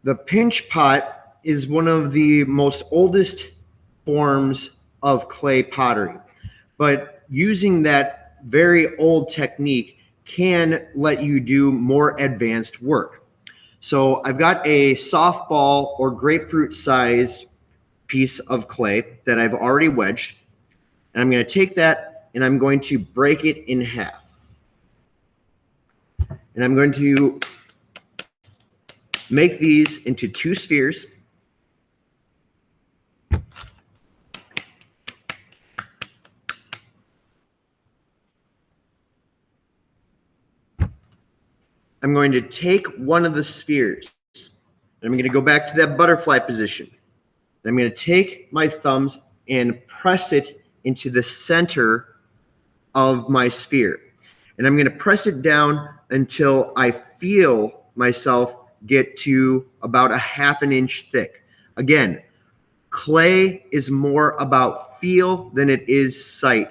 The pinch pot is one of the most oldest forms of clay pottery, but using that very old technique can let you do more advanced work. So I've got a softball or grapefruit sized piece of clay that I've already wedged, and I'm going to take that and I'm going to break it in half. And I'm going to make these into two spheres. I'm going to take one of the spheres. And I'm going to go back to that butterfly position. And I'm going to take my thumbs and press it into the center of my sphere. And I'm going to press it down until I feel myself get to about a half an inch thick. Again, clay is more about feel than it is sight.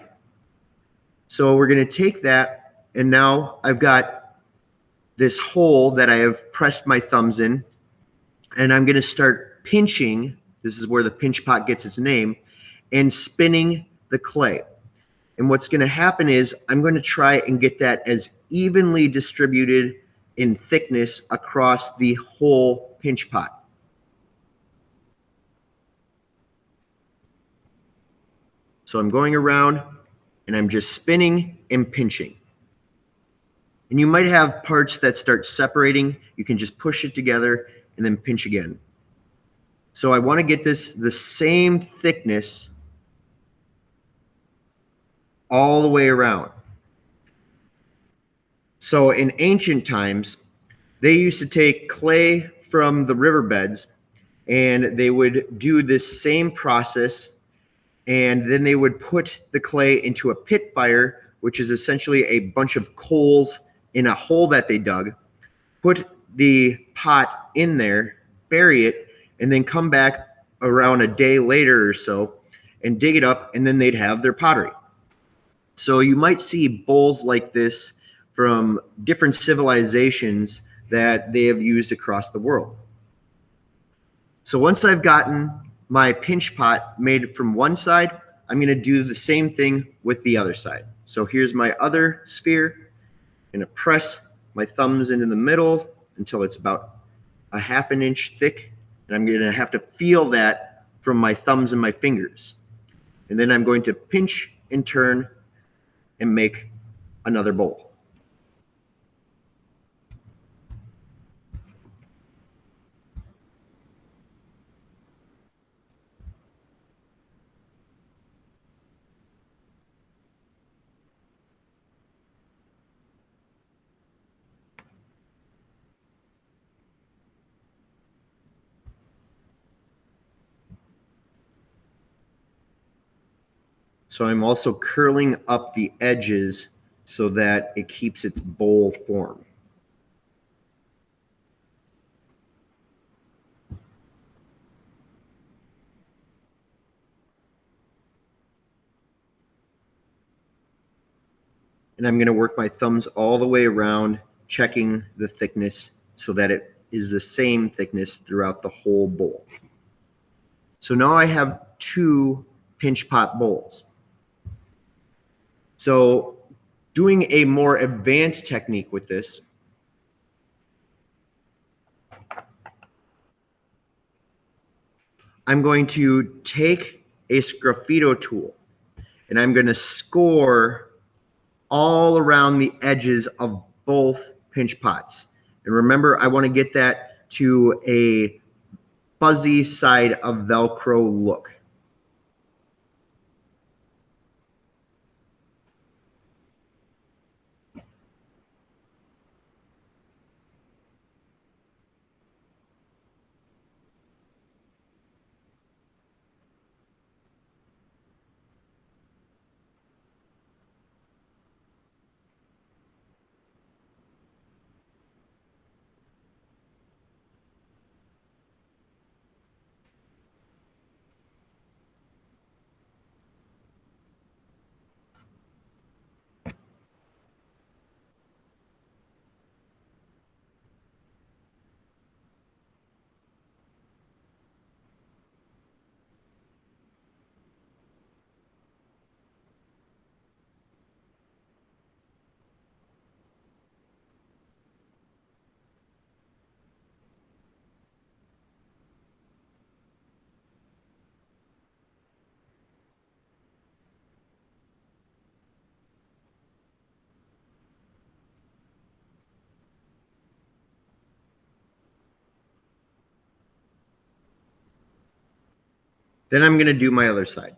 So we're going to take that, and now I've got this hole that I have pressed my thumbs in, and I'm going to start pinching. This is where the pinch pot gets its name, and spinning the clay. And what's going to happen is I'm going to try and get that as evenly distributed in thickness across the whole pinch pot. So I'm going around and I'm just spinning and pinching. And you might have parts that start separating. You can just push it together and then pinch again. So I want to get this the same thickness all the way around. So in ancient times, they used to take clay from the riverbeds and they would do this same process, and then they would put the clay into a pit fire, which is essentially a bunch of coals in a hole that they dug, put the pot in there, bury it, and then come back around a day later or so and dig it up, and then they'd have their pottery. So you might see bowls like this from different civilizations that they have used across the world. So once I've gotten my pinch pot made from one side, I'm going to do the same thing with the other side. So here's my other sphere. I'm going to press my thumbs into the middle until it's about a half an inch thick. And I'm going to have to feel that from my thumbs and my fingers. And then I'm going to pinch and turn and make another bowl. So I'm also curling up the edges so that it keeps its bowl form. And I'm going to work my thumbs all the way around, checking the thickness so that it is the same thickness throughout the whole bowl. So now I have two pinch pot bowls. So doing a more advanced technique with this, I'm going to take a sgraffito tool and I'm going to score all around the edges of both pinch pots. And remember, I want to get that to a fuzzy side of Velcro look. Then I'm going to do my other side.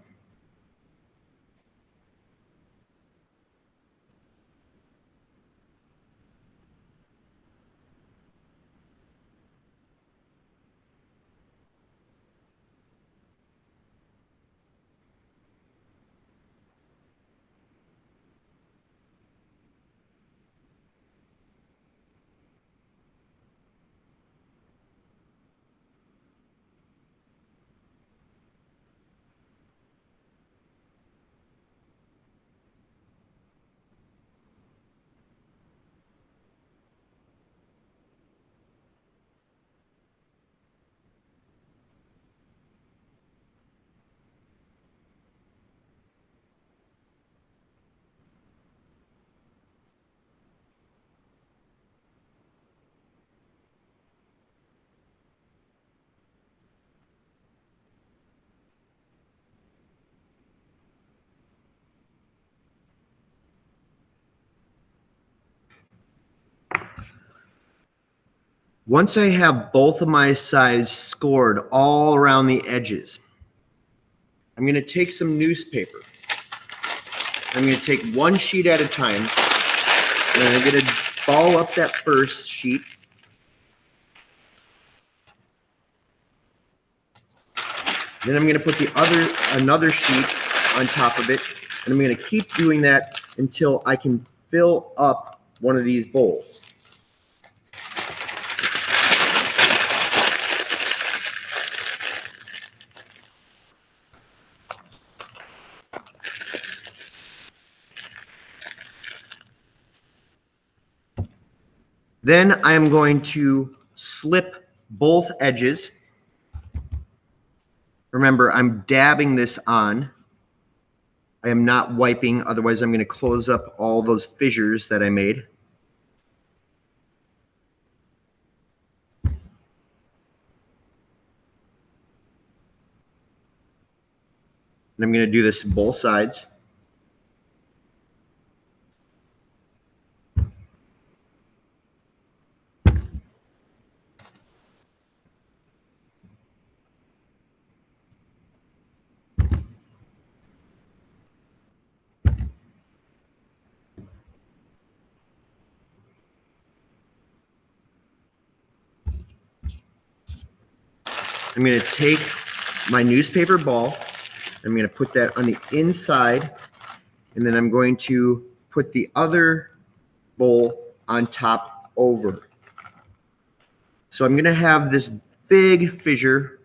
Once I have both of my sides scored all around the edges, I'm going to take some newspaper. I'm going to take one sheet at a time, and I'm going to ball up that first sheet. Then I'm going to put another sheet on top of it, and I'm going to keep doing that until I can fill up one of these bowls. Then I am going to slip both edges. Remember, I'm dabbing this on. I am not wiping, otherwise I'm going to close up all those fissures that I made. And I'm going to do this on both sides. I'm going to take my newspaper ball, I'm going to put that on the inside, and then I'm going to put the other bowl on top over. So I'm going to have this big fissure,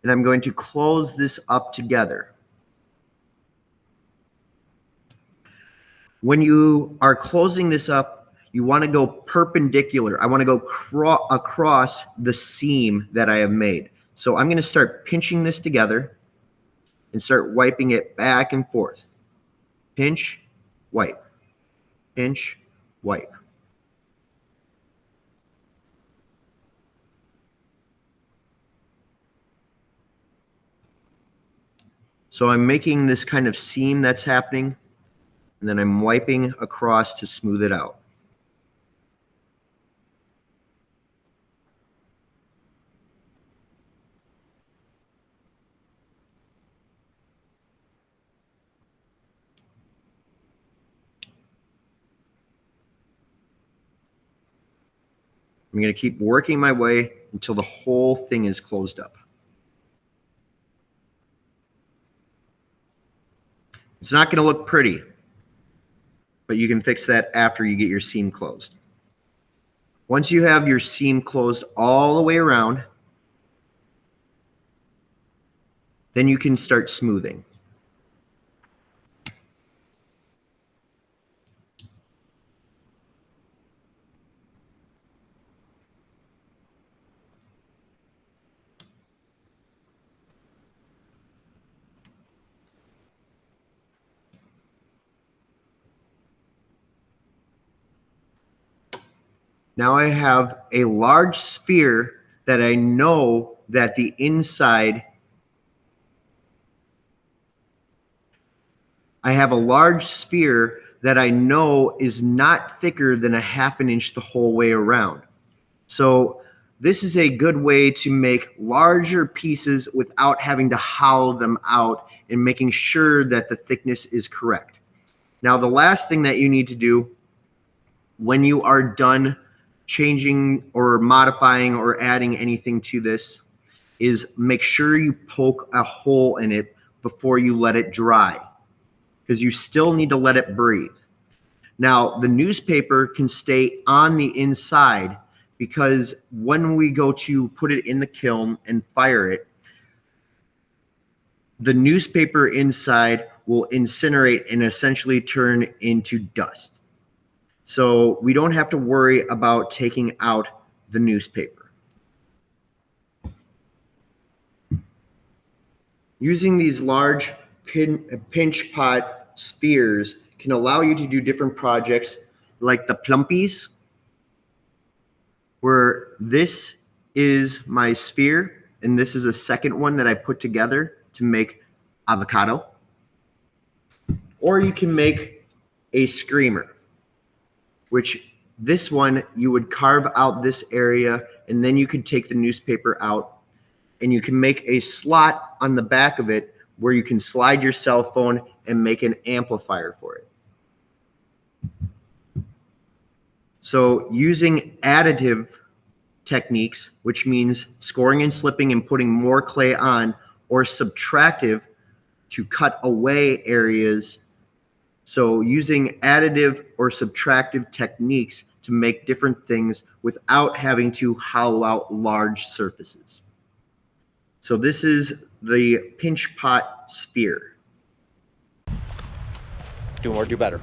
and I'm going to close this up together. When you are closing this up, you want to go perpendicular. I want to go across the seam that I have made. So I'm going to start pinching this together and start wiping it back and forth. Pinch, wipe. Pinch, wipe. So I'm making this kind of seam that's happening, and then I'm wiping across to smooth it out. I'm going to keep working my way until the whole thing is closed up. It's not going to look pretty, but you can fix that after you get your seam closed. Once you have your seam closed all the way around, then you can start smoothing. Now I have a large sphere that I know that the inside, I have a large sphere that I know is not thicker than a ½ inch the whole way around. So this is a good way to make larger pieces without having to hollow them out and making sure that the thickness is correct. Now, the last thing that you need to do when you are done changing or modifying or adding anything to this is make sure you poke a hole in it before you let it dry, because you still need to let it breathe. Now, the newspaper can stay on the inside because when we go to put it in the kiln and fire it, the newspaper inside will incinerate and essentially turn into dust. So we don't have to worry about taking out the newspaper. Using these large pinch pot spheres can allow you to do different projects like the plumpies, where this is my sphere and this is a second one that I put together to make avocado. Or you can make a screamer, which this one you would carve out this area and then you could take the newspaper out and you can make a slot on the back of it where you can slide your cell phone and make an amplifier for it. So using additive techniques, which means scoring and slipping and putting more clay on, or subtractive to cut away areas. So using additive or subtractive techniques to make different things without having to hollow out large surfaces. So this is the pinch pot sphere. Do more, do better.